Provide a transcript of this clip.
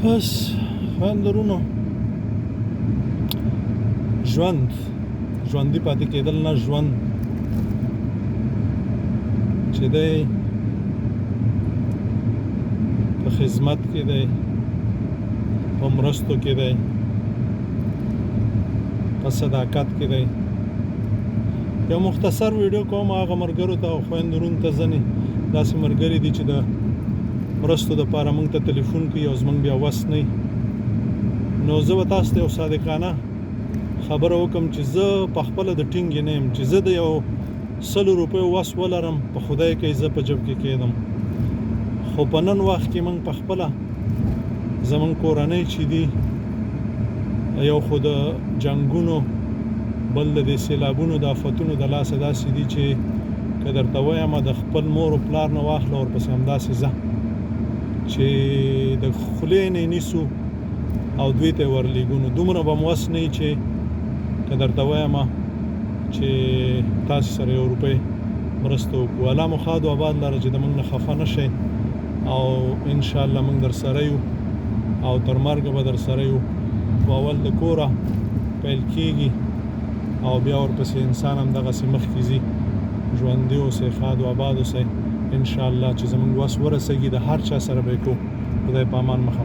بس خویندرونو ژوندي پاتې کېدل نه ژوند چې دی په خدمت کې دی په مرستو کې دی په صداقت کې دی یو مختصر ویډیو کوم هغه ملګرو ته او خویندرونو ته ځنې داسې ملګري دي چې د مرستو دپاره موږ ته تلیفون کوي او زموږ بیا وس نه نو زه به تاسو ته یو صادقانه خبره وکړم چې زه په خپله د ټینګې نه یم چې زه د یو 100 روپیو وس ولرم په خدای کې زه په جب کې کېدم خو په نن وخت کې موږ په خپله زموږ کورنۍ چې دي یو خو د جنګونو بل د سیلابونو د آفتونو د لاسه داسې دي چې که درته وایم د خپل مور او پلار نه واخله ورپسې همداسې ځه چې د خولې نه نیسو او دوی ته ورلیږو نو دومره به م وس نه وي چې که درته وایم چې تاسو سره 1 روپۍ مرسته وکړو الله مو ښاد او آباد لره چې د موږ نه خفه نه شئ او انشاءالله موږ در سره یو او تر مرګه به در سره یو خو اول د کوره پیل کېږي او بیا ورپسې انسان همدغسې مخکې ځي ژوندي اوسئ ښاد او آباد اوسئ انشاءالله چې زموږ وس ورسېږي د هر چا سره به یې کوو خدای په امان مخه